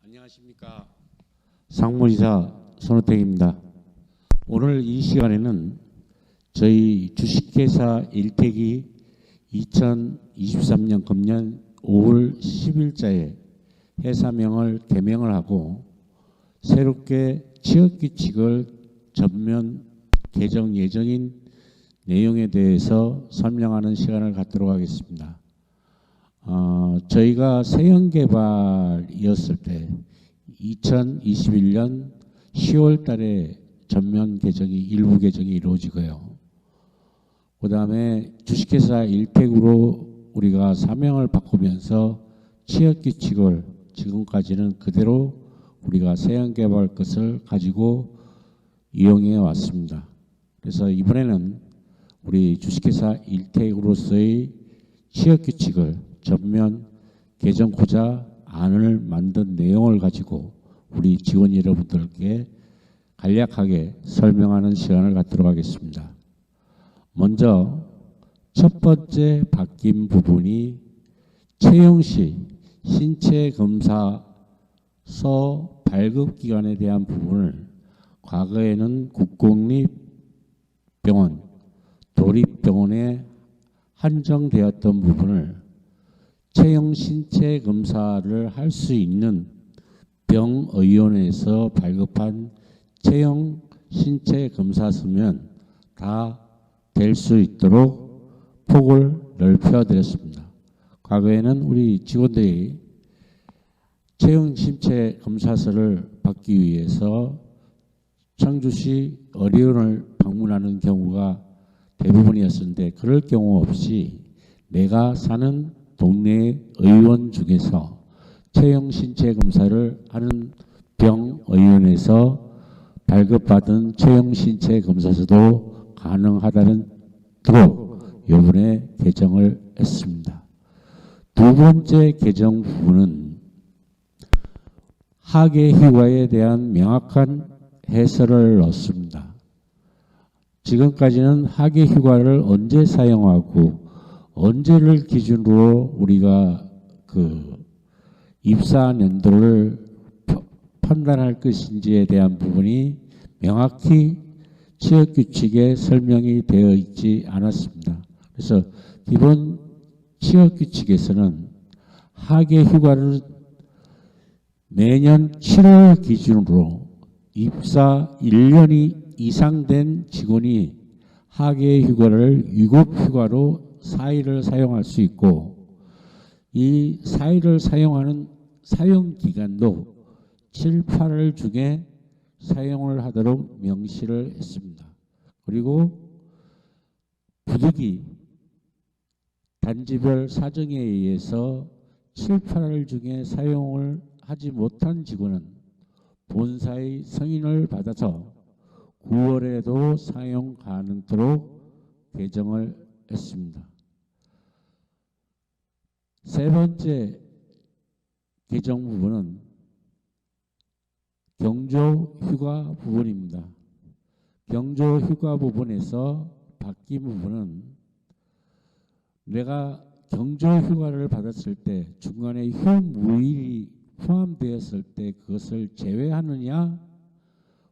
안녕하십니까. 상무이사 손호택입니다. 오늘 이 시간에는 저희 주식회사 일택이 2023년 금년 5월 10일자에 회사명을 개명을 하고 새롭게 취업규칙을 전면 개정 예정인 내용에 대해서 설명하는 시간을 갖도록 하겠습니다. 저희가 세형개발이었을 때 2021년 10월 달에 전면 개정이 일부 개정이 이루어지고요. 그 다음에 주식회사 일택으로 우리가 사명을 바꾸면서 취업규칙을 지금까지는 그대로 우리가 세형개발 것을 가지고 이용해 왔습니다. 그래서 이번에는 우리 주식회사 일택으로서의 취업규칙을 전면 개정고자 안을 만든 내용을 가지고 우리 직원 여러분들께 간략하게 설명하는 시간을 갖도록 하겠습니다. 먼저 첫 번째 바뀐 부분이 채용 시 신체 검사서 발급 기간에 대한 부분을 과거에는 국공립병원, 도립병원에 한정되었던 부분을 채용 신체 검사를 할 수 있는 병의원에서 발급한 채용 신체 검사서면 다 될 수 있도록 폭을 넓혀 드렸습니다. 과거에는 우리 직원들이 채용 신체 검사서를 받기 위해서 청주시 의료원을 방문하는 경우가 대부분이었는데 그럴 경우 없이 내가 사는 동네 의원 중에서 채용 신체 검사를 하는 병의원에서 발급받은 채용 신체 검사서도 가능하다는 등으로 이번에 개정을 했습니다. 두 번째 개정 부분은 하계휴가에 대한 명확한 해설을 넣습니다. 지금까지는 하계휴가를 언제 사용하고 언제를 기준으로 우리가 입사 연도를 판단할 것인지에 대한 부분이 명확히 취업규칙에 설명이 되어 있지 않았습니다. 그래서 기본 취업규칙에서는 하계휴가를 매년 7월 기준으로 입사 1년이 이상 된 직원이 하계휴가를 유급휴가로 4일을 사용할 수 있고 이 4일을 사용하는 사용기간도 7, 8월 중에 사용을 하도록 명시를 했습니다. 그리고 부득이 단지별 사정에 의해서 7, 8월 중에 사용을 하지 못한 직원은 본사의 승인을 받아서 9월에도 사용 가능토록 개정을 했습니다. 세 번째 개정 부분은 경조휴가 부분입니다. 경조휴가 부분에서 바뀐 부분은 내가 경조휴가를 받았을 때 중간에 휴무일이 포함되었을 때 그것을 제외하느냐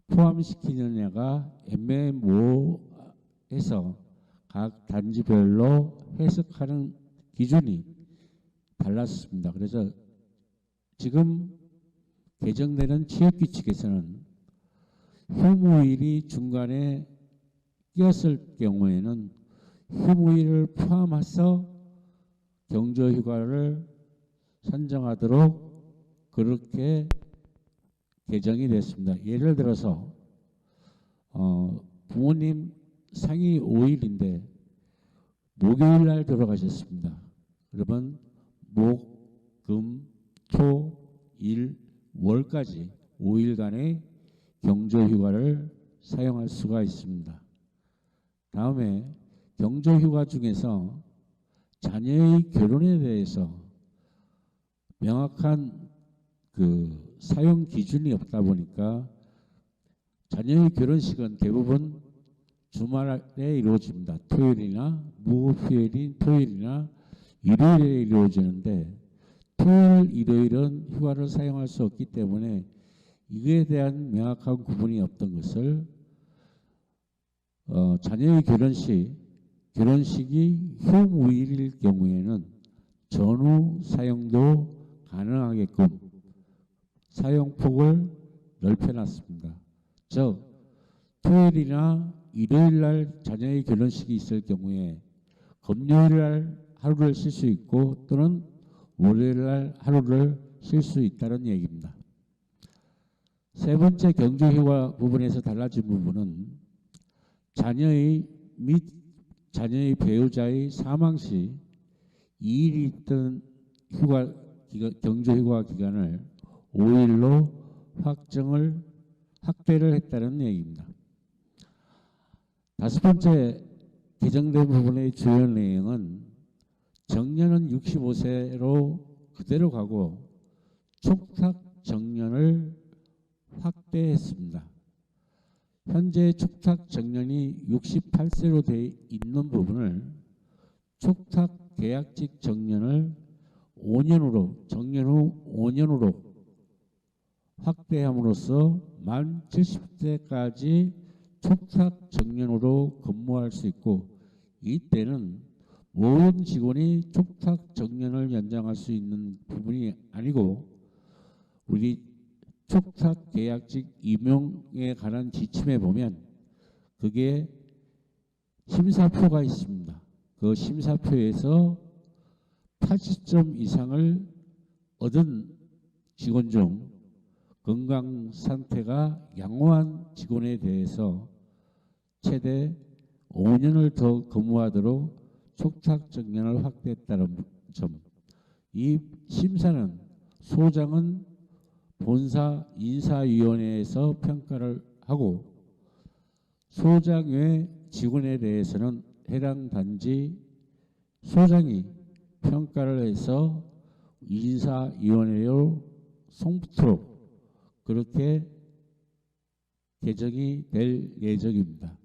포함시키느냐가 애매모호해서 각 단지별로 해석하는 기준이 달랐습니다. 그래서 지금 개정되는 취업규칙에서는 휴무일이 중간에 끼었을 경우에는 휴무일을 포함해서 경조휴가를 선정하도록 그렇게 개정이 됐습니다. 예를 들어서 부모님 상이 5일인데 목요일 날 돌아가셨습니다. 그러면 목, 금, 토, 일, 월까지 5일간의 경조휴가를 사용할 수가 있습니다. 다음에 경조휴가 중에서 자녀의 결혼에 대해서 명확한 사용 기준이 없다 보니까 자녀의 결혼식은 대부분 주말에 이루어집니다. 토요일이나 무휴일인 토요일이나 일요일에 이루어지는데 토요일, 일요일은 휴가를 사용할 수 없기 때문에 이거에 대한 명확한 구분이 없던 것을 자녀의 결혼식이 휴무일일 경우에는 전후 사용도 가능하게끔 사용폭을 넓혀놨습니다. 즉 토요일이나 일요일 날 자녀의 결혼식이 있을 경우에 금요일 날 하루를 쉴 수 있고 또는 월요일 날 하루를 쉴 수 있다는 얘기입니다. 세 번째 경조휴가 부분에서 달라진 부분은 자녀의 및 자녀의 배우자의 사망 시 2일이 있던 경조휴가 기간을 5일로 확대를 했다는 얘기입니다. 다섯 번째 개정된 부분의 주요 내용은 정년은 65세로 그대로 가고 촉탁 정년을 확대했습니다. 현재 촉탁 정년이 68세로 되어 있는 부분을 촉탁 계약직 정년을 5년으로 정년 후 5년으로 확대함으로써 만 70세까지 촉탁 정년으로 근무할 수 있고 이때는 모든 직원이 촉탁 정년을 연장할 수 있는 부분이 아니고 우리 촉탁 계약직 임용에 관한 지침에 보면 그게 심사표가 있습니다. 그 심사표에서 80점 이상을 얻은 직원 중 건강 상태가 양호한 직원에 대해서 최대 5년을 더 근무하도록 촉탁 정년을 확대했다는 점. 이 심사는 소장은 본사 인사위원회에서 평가를 하고 소장 외 직원에 대해서는 해당 단지 소장이 평가를 해서 인사위원회로 송부토록 그렇게 개정이 될 예정입니다.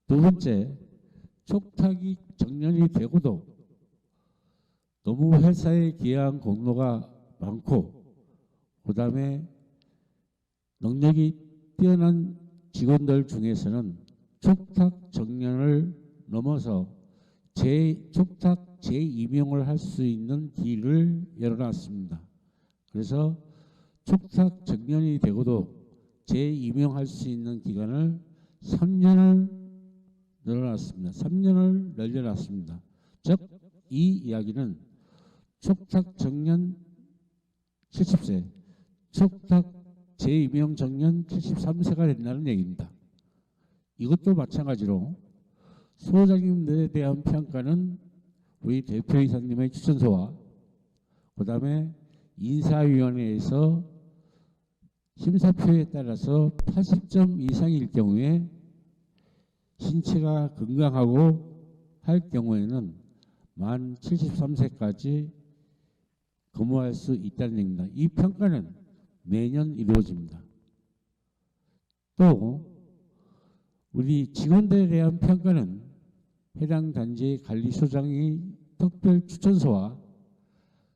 두 번째, 촉탁이 정년이 되고도 너무 회사에 기여한 공로가 많고 그 다음에 능력이 뛰어난 직원들 중에서는 촉탁 정년을 넘어서 촉탁 재임용을 할 수 있는 길을 열어놨습니다. 그래서 촉탁 정년이 되고도 재임용할 수 있는 기간을 3년을 늘어났습니다. 3년을 늘려놨습니다. 즉 이 이야기는 촉탁 정년 70세, 촉탁 재임용 정년 73세가 된다는 얘기입니다. 이것도 마찬가지로 소장님들에 대한 평가는 우리 대표이사님의 추천서와 그 다음에 인사위원회에서 심사표에 따라서 80점 이상일 경우에 신체가 건강하고 할 경우에는 만 73세까지 근무할 수 있다는 얘기입니다. 이 평가는 매년 이루어집니다. 또 우리 직원들에 대한 평가는 해당 단지 관리소장이 특별 추천서와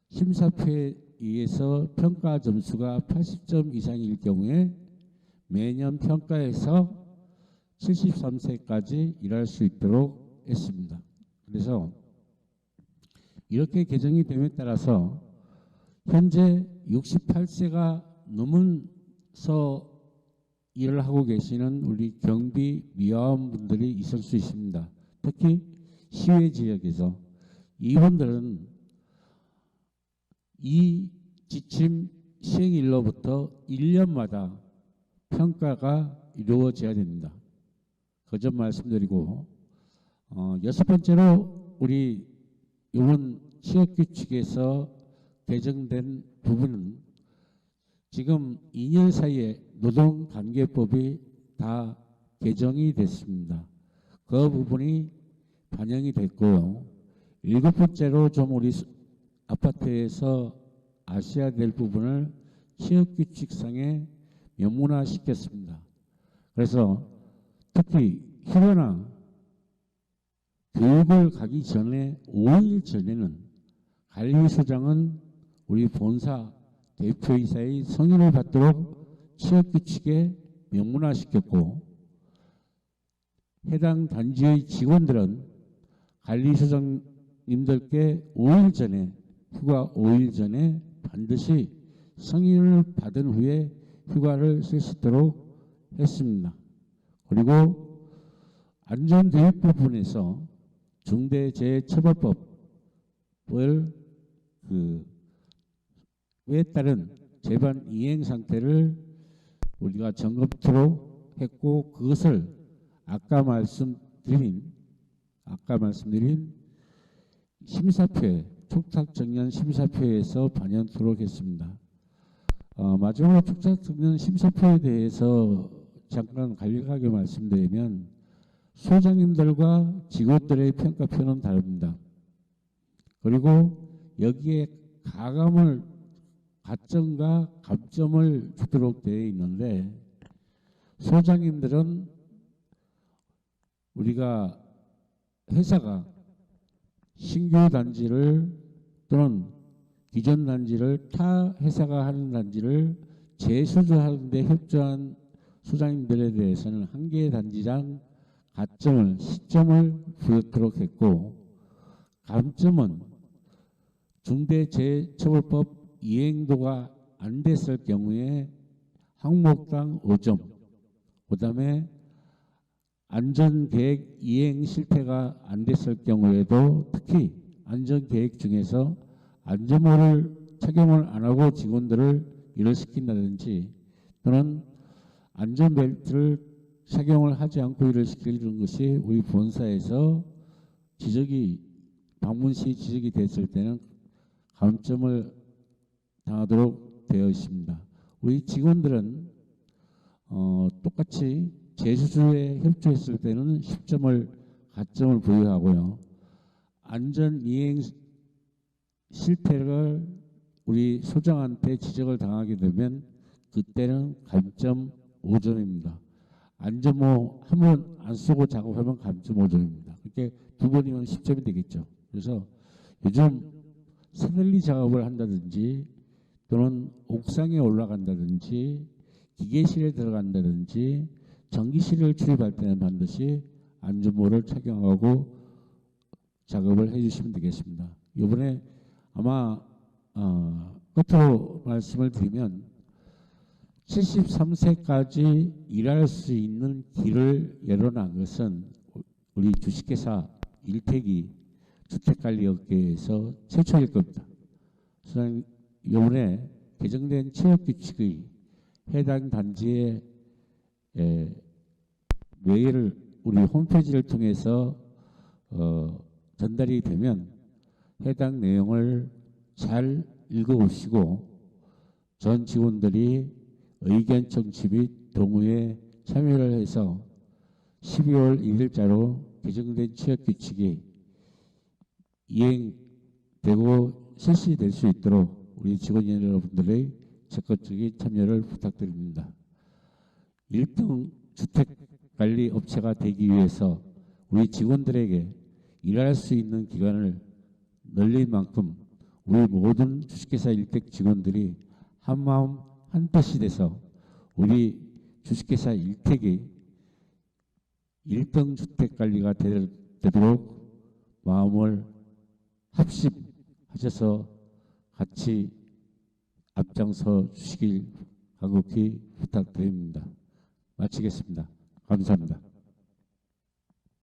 심사표에 의해서 평가 점수가 80점 이상일 경우에 매년 평가해서 73세까지 일할 수 있도록 했습니다. 그래서 이렇게 개정이 됨에 따라서 현재 68세가 넘어서 일을 하고 계시는 우리 경비 미화원분들이 있을 수 있습니다. 특히 시외 지역에서 이분들은 이 지침 시행일로부터 1년마다 평가가 이루어져야 됩니다. 그 점 말씀드리고 여섯 번째로 우리 이번 취업규칙에서 개정된 부분은 지금 2년 사이에 노동관계법이 다 개정이 됐습니다. 그 부분이 반영이 됐고요. 일곱 번째로 좀 우리 아파트에서 아셔야 될 부분을 취업규칙상에 명문화시켰습니다. 그래서 특히 휴가나 교육을 가기 전에 5일 전에는 관리소장은 우리 본사 대표이사의 승인을 받도록 취업규칙에 명문화시켰고, 해당 단지의 직원들은 관리소장님들께 5일 전에, 휴가 5일 전에 반드시 승인을 받은 후에 휴가를 쓸 수 있도록 했습니다. 그리고 안전교육 부분에서 중대재해처벌법을 에 따른 재반 이행 상태를 우리가 점검토록 했고, 그것을 아까 말씀드린 심사표에, 촉탁정년 심사표에서 반영토록 했습니다. 마지막으로 촉탁정년 심사표에 대해서 잠깐 간략하게 말씀드리면, 소장님들과 직원들의 평가표는 다릅니다. 그리고 여기에 가점과 감점을 주도록 되어 있는데, 소장님들은 우리가 회사가 신규 단지를 또는 기존 단지를 타 회사가 하는 단지를 재수주하는 데 협조한 소장님들에 대해서는 한 개의 단지당 가점을, 시점을 부여토록 했고, 감점은 중대재해처벌법 이행도가 안 됐을 경우에 항목당 5점, 그 다음에 안전계획 이행 실패가 안 됐을 경우에도 특히 안전계획 중에서 안전모를 착용을 안 하고 직원들을 일을 시킨다든지, 또는 안전벨트를 착용을 하지 않고 일을 시키는 것이 우리 본사에서 방문시 지적이 됐을 때는 감점을 당하도록 되어 있습니다. 우리 직원들은 똑같이 재수주에 협조했을 때는 10점을 가점을 부여하고요. 안전 이행 실패를 우리 소장한테 지적을 당하게 되면 그때는 감점 5점입니다. 안전모 한 번 안 쓰고 작업하면 감점 5점입니다. 그렇게 두 번이면 10점이 되겠죠. 그래서 요즘 새널리 작업을 한다든지, 또는 옥상에 올라간다든지, 기계실에 들어간다든지, 전기실을 출입할 때는 반드시 안전모를 착용하고 작업을 해주시면 되겠습니다. 이번에 아마 끝으로 말씀을 드리면, 73세까지 일할 수 있는 길을 열어놓은 것은 우리 주식회사 일택이 주택관리업계에서 최초일 겁니다. 이번에 개정된 취업규칙의 해당 단지의 메일을 우리 홈페이지를 통해서 전달이 되면 해당 내용을 잘 읽어보시고 전 직원들이 의견 청취 및 동의에 참여를 해서 12월 1일자로 개정된 취업규칙이 이행되고 실시될 수 있도록 우리 직원 여러분들의 적극적인 참여를 부탁드립니다. 1등 주택관리업체가 되기 위해서 우리 직원들에게 일할 수 있는 기간을 늘린 만큼 우리 모든 주식회사 일택 직원들이 한마음 한뜻이 돼서 우리 주식회사 일택이 1등 주택관리가 되도록 마음을 합심하셔서 같이 앞장서 주시길 간곡히 부탁드립니다. 마치겠습니다. 감사합니다.